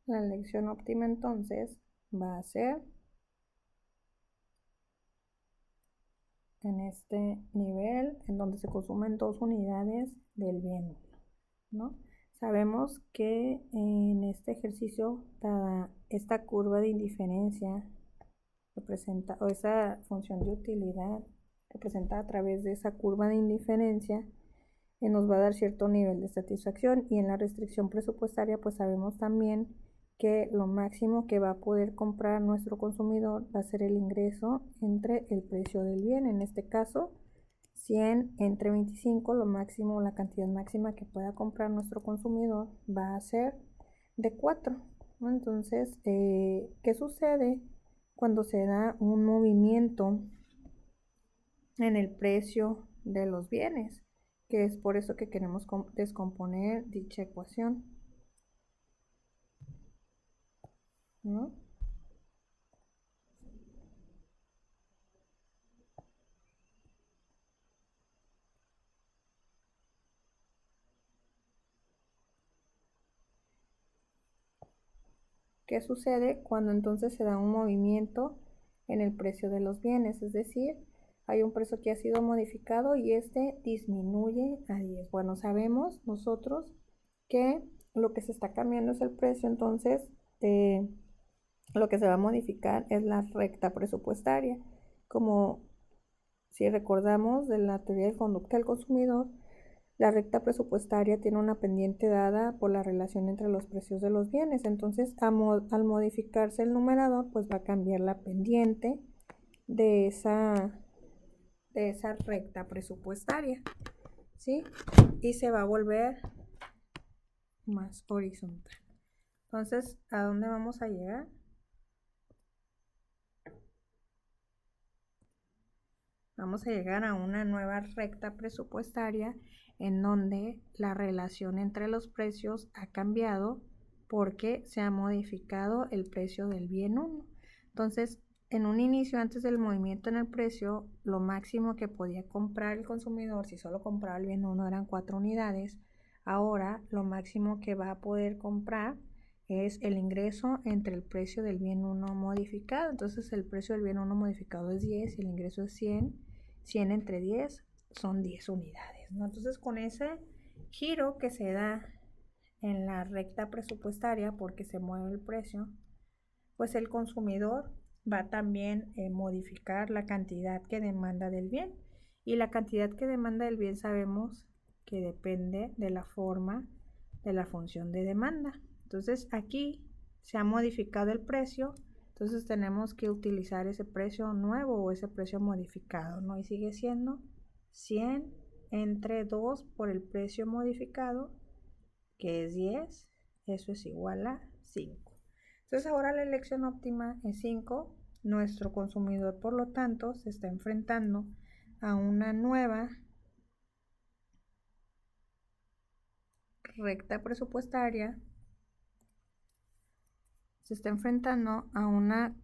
La elección óptima entonces va a ser en este nivel en donde se consumen 2 unidades del bien 1, ¿no? Sabemos que en este ejercicio, dada esta curva de indiferencia representa, o esa función de utilidad representada a través de esa curva de indiferencia, nos va a dar cierto nivel de satisfacción, y en la restricción presupuestaria pues sabemos también que lo máximo que va a poder comprar nuestro consumidor va a ser el ingreso entre el precio del bien, en este caso 100 entre 25, lo máximo, la cantidad máxima que pueda comprar nuestro consumidor va a ser de 4, ¿no? Entonces, ¿qué sucede cuando se da un movimiento en el precio de los bienes? Que es por eso que queremos descomponer dicha ecuación, ¿no? ¿Qué sucede cuando entonces se da un movimiento en el precio de los bienes? Es decir, hay un precio que ha sido modificado y este disminuye a 10. Bueno, sabemos nosotros que lo que se está cambiando es el precio, entonces lo que se va a modificar es la recta presupuestaria. Como si recordamos de la teoría de conducta del consumidor, la recta presupuestaria tiene una pendiente dada por la relación entre los precios de los bienes. Entonces, al modificarse el numerador, pues va a cambiar la pendiente de esa recta presupuestaria, ¿sí? Y se va a volver más horizontal. Entonces, ¿a dónde vamos a llegar? Vamos a llegar a una nueva recta presupuestaria en donde la relación entre los precios ha cambiado porque se ha modificado el precio del bien 1. Entonces, en un inicio, antes del movimiento en el precio, lo máximo que podía comprar el consumidor, si solo compraba el bien 1, eran 4 unidades. Ahora, lo máximo que va a poder comprar es el ingreso entre el precio del bien 1 modificado. Entonces, el precio del bien 1 modificado es 10 y el ingreso es 100. 100 entre 10 son 10 unidades, ¿no? Entonces, con ese giro que se da en la recta presupuestaria porque se mueve el precio, pues el consumidor va también a modificar la cantidad que demanda del bien, y la cantidad que demanda del bien sabemos que depende de la forma de la función de demanda. Entonces, aquí se ha modificado el precio, entonces tenemos que utilizar ese precio nuevo o ese precio modificado, ¿no? Y sigue siendo 100 entre 2 por el precio modificado, que es 10, eso es igual a 5. Entonces ahora la elección óptima es 5. Nuestro consumidor, por lo tanto, se está enfrentando a una nueva recta presupuestaria, se está enfrentando a una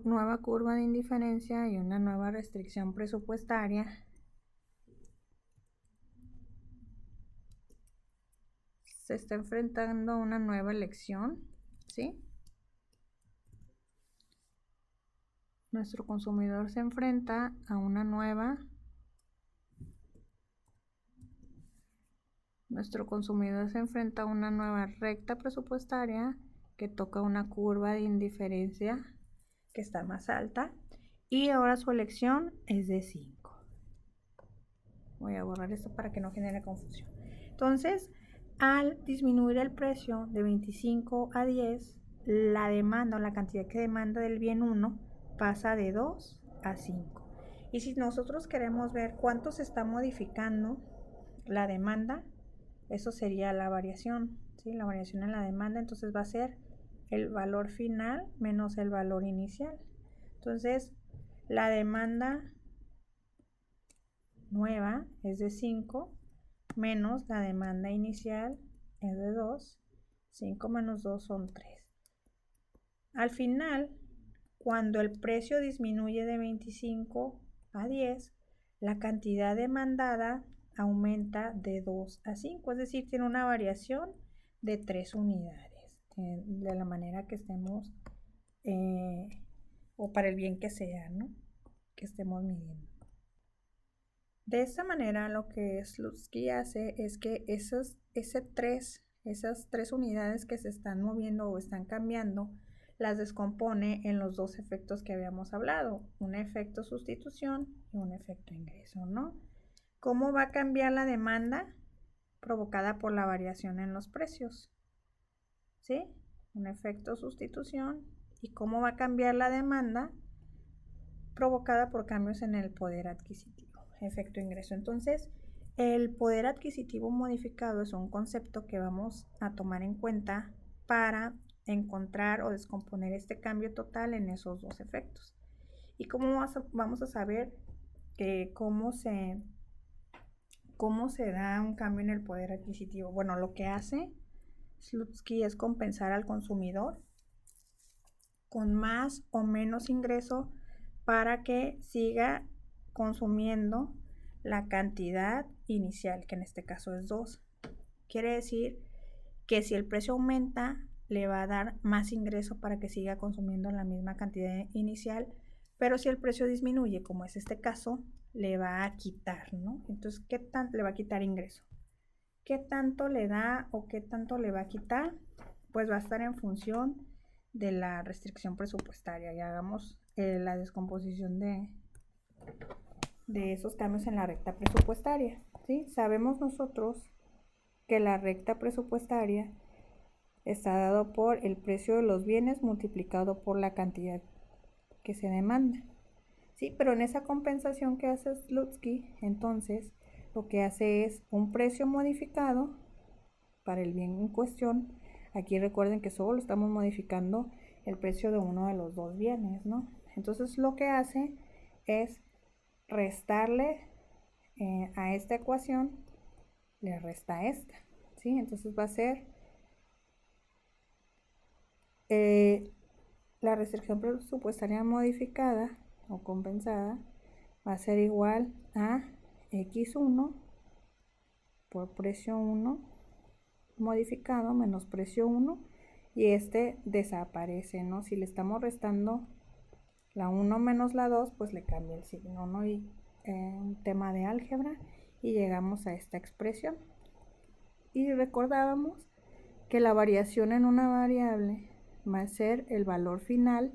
nueva curva de indiferencia y una nueva restricción presupuestaria. Se está enfrentando a una nueva elección, ¿sí? Nuestro consumidor se enfrenta a una nueva recta presupuestaria que toca una curva de indiferencia que está más alta, y ahora su elección es de 5. Voy a borrar esto para que no genere confusión. Entonces, al disminuir el precio de 25 a 10, la demanda o la cantidad que demanda del bien 1 pasa de 2 a 5. Y si nosotros queremos ver cuánto se está modificando la demanda, eso sería la variación, ¿sí? La variación en la demanda, entonces va a ser el valor final menos el valor inicial. Entonces, la demanda nueva es de 5 menos la demanda inicial es de 2. 5 menos 2 son 3. Al final, cuando el precio disminuye de 25 a 10, la cantidad demandada aumenta de 2 a 5, es decir, tiene una variación de 3 unidades. de la manera que estemos o para el bien que sea, ¿no? Que estemos midiendo. De esta manera lo que Slutsky hace es que esas tres unidades que se están moviendo o están cambiando, las descompone en los dos efectos que habíamos hablado, un efecto sustitución y un efecto ingreso, ¿no? ¿Cómo va a cambiar la demanda? Provocada por la variación en los precios, ¿sí? Un efecto sustitución. ¿Y cómo va a cambiar la demanda? Provocada por cambios en el poder adquisitivo, efecto ingreso. Entonces, el poder adquisitivo modificado es un concepto que vamos a tomar en cuenta para encontrar o descomponer este cambio total en esos dos efectos. ¿Y cómo vamos a saber cómo se da un cambio en el poder adquisitivo? Bueno, lo que hace Slutsky es compensar al consumidor con más o menos ingreso para que siga consumiendo la cantidad inicial, que en este caso es 2. Quiere decir que si el precio aumenta, le va a dar más ingreso para que siga consumiendo la misma cantidad inicial, pero si el precio disminuye, como es este caso, le va a quitar, ¿no? Entonces, ¿qué tanto le va a quitar ingreso? ¿Qué tanto le da o qué tanto le va a quitar? Pues va a estar en función de la restricción presupuestaria. Y hagamos la descomposición de esos cambios en la recta presupuestaria, ¿sí? Sabemos nosotros que la recta presupuestaria está dado por el precio de los bienes multiplicado por la cantidad que se demanda, ¿sí? Pero en esa compensación que hace Slutsky, entonces lo que hace es un precio modificado para el bien en cuestión. Aquí recuerden que solo estamos modificando el precio de uno de los dos bienes, ¿no? Entonces lo que hace es restarle a esta ecuación, le resta esta, ¿sí? Entonces va a ser la restricción presupuestaria modificada o compensada va a ser igual a x1 por precio 1 modificado menos precio 1, y este desaparece, ¿no? Si le estamos restando la 1 menos la 2, pues le cambia el signo, ¿no? Y un tema de álgebra, y llegamos a esta expresión. Y recordábamos que la variación en una variable va a ser el valor final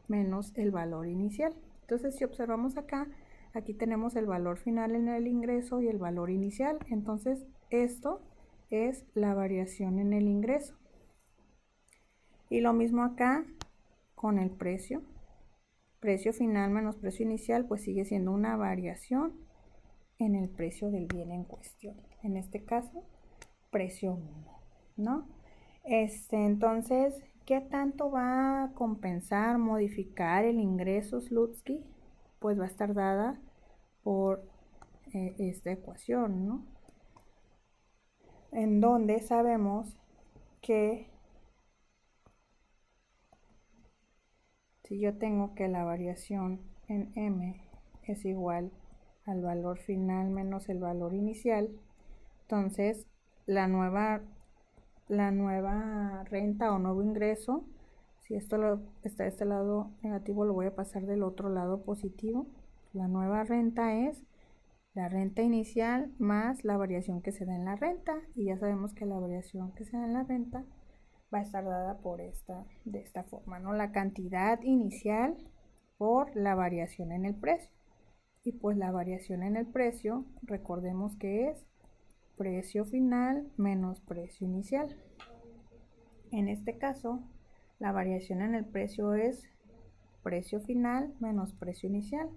menos el valor inicial. Entonces, si observamos acá, aquí tenemos el valor final en el ingreso y el valor inicial. Entonces, esto es la variación en el ingreso. Y lo mismo acá con el precio. Precio final menos precio inicial, pues sigue siendo una variación en el precio del bien en cuestión. En este caso, precio 1, ¿no? Entonces, ¿qué tanto va a compensar, modificar el ingreso Slutsky? Pues va a estar dada por esta ecuación, ¿no? En donde sabemos que si yo tengo que la variación en M es igual al valor final menos el valor inicial, entonces la nueva renta o nuevo ingreso, si esto está de este lado negativo, lo voy a pasar del otro lado positivo. La nueva renta es la renta inicial más la variación que se da en la renta, y ya sabemos que la variación que se da en la renta va a estar dada por de esta forma, ¿no? La cantidad inicial por la variación en el precio. Y pues la variación en el precio, recordemos que es precio final menos precio inicial. En este caso, la variación en el precio es precio final menos precio inicial.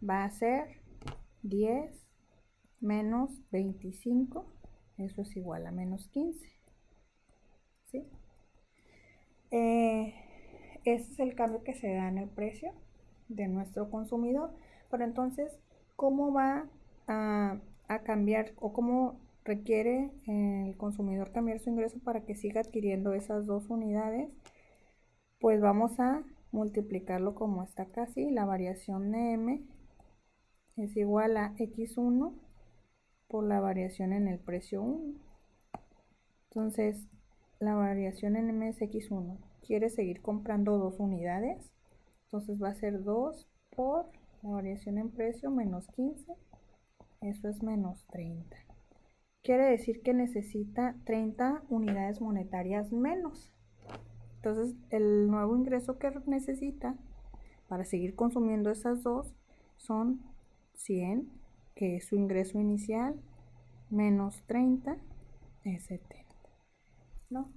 Va a ser 10 menos 25, eso es igual a menos 15, ¿sí? Ese es el cambio que se da en el precio de nuestro consumidor. Pero entonces, ¿cómo va a cambiar o cómo requiere el consumidor cambiar su ingreso para que siga adquiriendo esas dos unidades? Pues vamos a multiplicarlo como está acá, ¿sí? La variación de M es igual a x1 por la variación en el precio 1. Entonces, la variación en MSX1 quiere seguir comprando 2 unidades, entonces va a ser 2 por la variación en precio menos 15, eso es menos 30. Quiere decir que necesita 30 unidades monetarias menos. Entonces el nuevo ingreso que necesita para seguir consumiendo esas dos son 100, que es su ingreso inicial, menos 30 es 70, ¿no?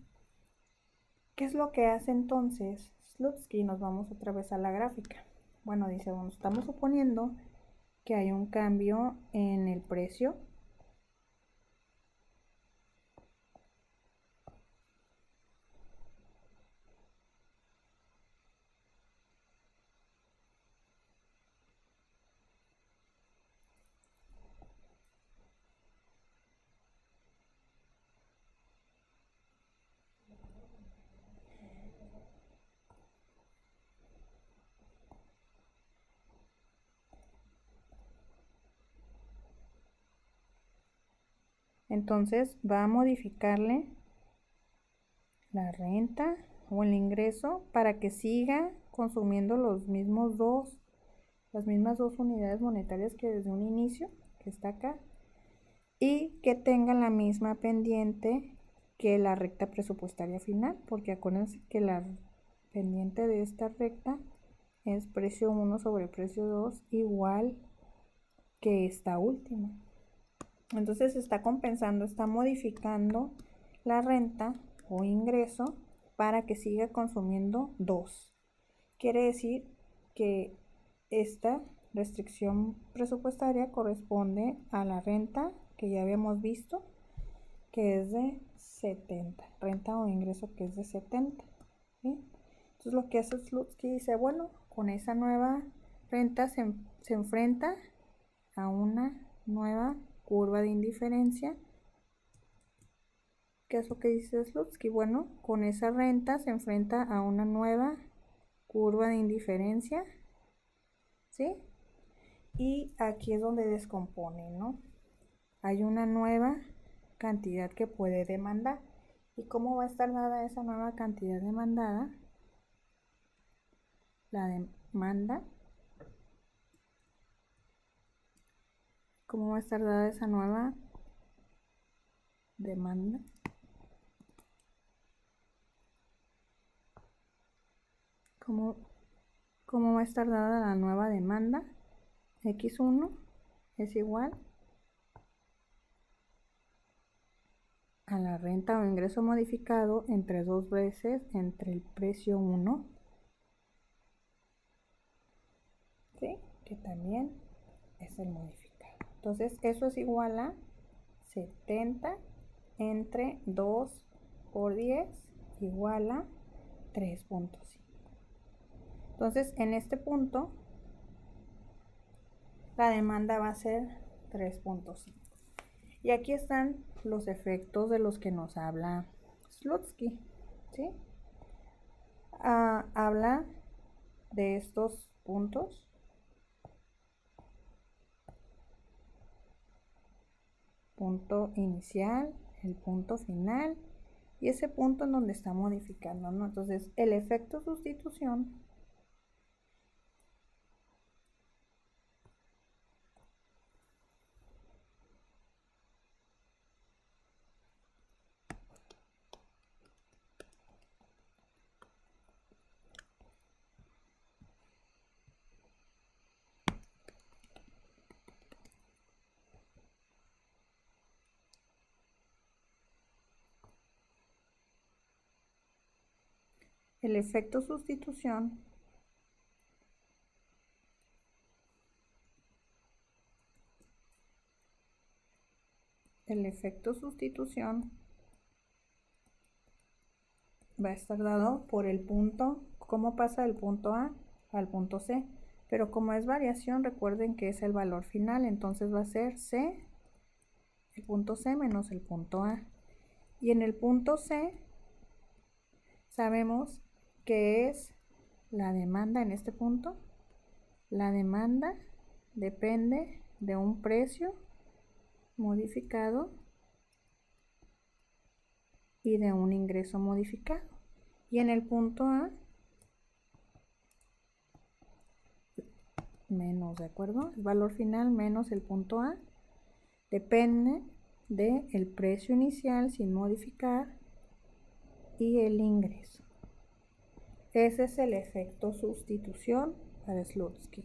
¿Qué es lo que hace entonces Slutsky? Nos vamos otra vez a la gráfica. Bueno, dice, bueno, estamos suponiendo que hay un cambio en el precio entonces va a modificarle la renta o el ingreso para que siga consumiendo las mismas dos unidades monetarias que desde un inicio, que está acá, y que tenga la misma pendiente que la recta presupuestaria final, porque acuérdense que la pendiente de esta recta es precio 1 sobre precio 2 igual que esta última. Entonces está compensando, está modificando la renta o ingreso para que siga consumiendo 2. Quiere decir que esta restricción presupuestaria corresponde a la renta que ya habíamos visto, que es de 70, renta o ingreso que es de 70, ¿sí? Entonces lo que hace Slutsky dice, bueno, con esa nueva renta se enfrenta a una nueva curva de indiferencia. ¿Qué es lo que dice Slutsky? Bueno, con esa renta se enfrenta a una nueva curva de indiferencia, ¿sí? Y aquí es donde descompone, ¿no? Hay una nueva cantidad que puede demandar. ¿Y cómo va a estar dada esa nueva cantidad demandada? La demanda. ¿Cómo va a estar dada esa nueva demanda? ¿Cómo va a estar dada la nueva demanda? X1 es igual a la renta o ingreso modificado entre 2 veces entre el precio 1, ¿sí? Que también es el modificado. Entonces eso es igual a 70 entre 2 por 10 igual a 3.5. Entonces en este punto la demanda va a ser 3.5. Y aquí están los efectos de los que nos habla Slutsky, ¿sí? Habla de estos puntos. Punto inicial, el punto final y ese punto en donde está modificando, ¿no? Entonces, el efecto sustitución el efecto sustitución va a estar dado por el punto, cómo pasa del punto A al punto C, pero como es variación, recuerden que es el valor final, entonces va a ser C, el punto C menos el punto A. Y en el punto C sabemos que es la demanda en este punto. La demanda depende de un precio modificado y de un ingreso modificado. Y en el punto A, menos, ¿de acuerdo? El valor final menos el punto A depende del precio inicial sin modificar y el ingreso. Ese es el efecto sustitución para Slutsky.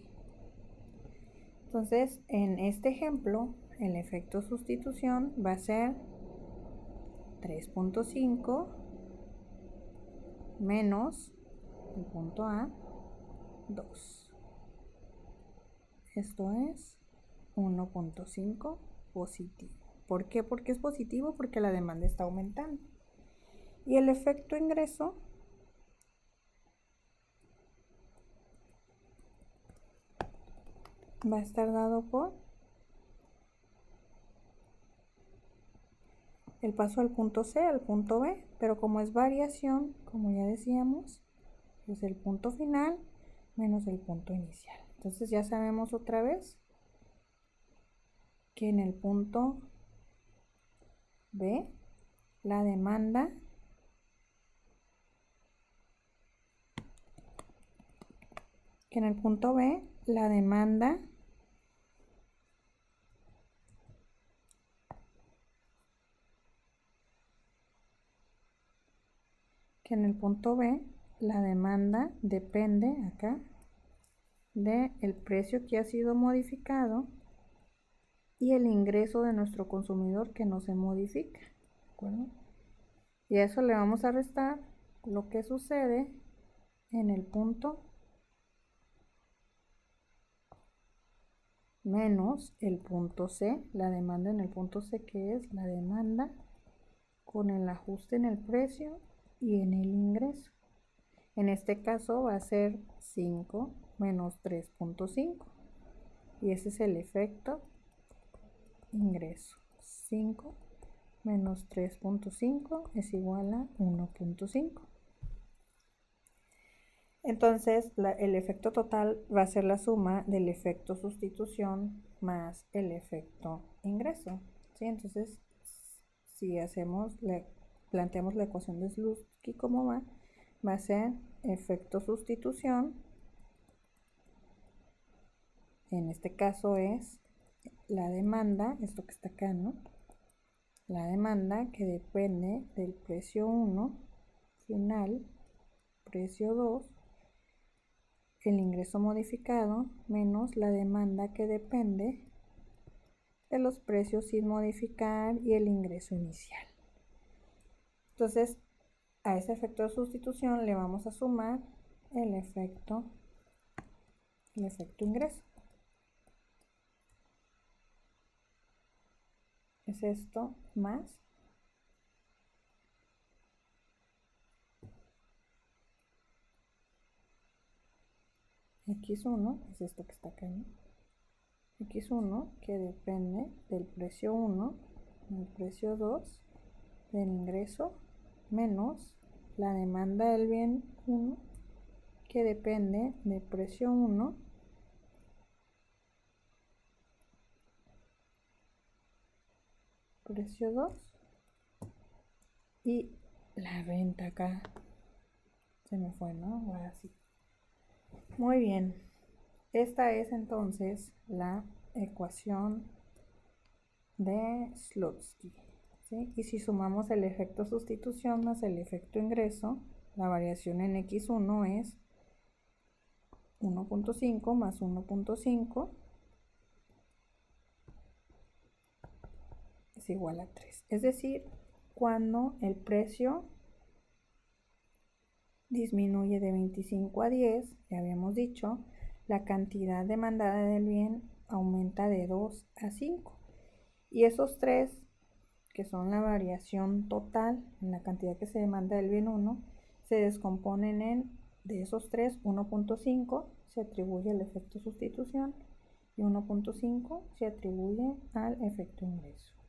Entonces, en este ejemplo, el efecto sustitución va a ser 3.5 menos el punto A, 2. Esto es 1.5 positivo. ¿Por qué? Porque es positivo, porque la demanda está aumentando. Y el efecto ingreso va a estar dado por el paso al punto C al punto B, pero como es variación, como ya decíamos, es el punto final menos el punto inicial. Entonces ya sabemos otra vez que en el punto B la demanda depende acá del precio que ha sido modificado y el ingreso de nuestro consumidor que no se modifica, ¿de acuerdo? Y a eso le vamos a restar lo que sucede en el punto menos el punto C, la demanda en el punto C, que es la demanda con el ajuste en el precio y en el ingreso. En este caso va a ser 5 menos 3.5 y ese es el efecto ingreso. 5 menos 3.5 es igual a 1.5. Entonces el efecto total va a ser la suma del efecto sustitución más el efecto ingreso, ¿sí? Entonces si planteamos la ecuación de Slutsky como va a ser efecto sustitución, en este caso es la demanda, esto que está acá, ¿no? La demanda que depende del precio 1 final, precio 2, el ingreso modificado menos la demanda que depende de los precios sin modificar y el ingreso inicial. Entonces, a ese efecto de sustitución le vamos a sumar el efecto ingreso. Es esto más X1, es esto que está acá, ¿no? X1 que depende del precio 1, del precio 2, del ingreso, menos la demanda del bien 1 que depende del precio 1, precio 2 y la venta acá. Se me fue, ¿no? Ahora sí. Muy bien. Esta es entonces la ecuación de Slutsky, ¿sí? Y si sumamos el efecto sustitución más el efecto ingreso, la variación en X1 es 1.5 más 1.5 es igual a 3. Es decir, cuando el precio disminuye de 25 a 10, ya habíamos dicho, la cantidad demandada del bien aumenta de 2 a 5. Y esos 3, que son la variación total en la cantidad que se demanda del bien 1, se descomponen en, de esos 3, 1.5 se atribuye al efecto sustitución y 1.5 se atribuye al efecto ingreso.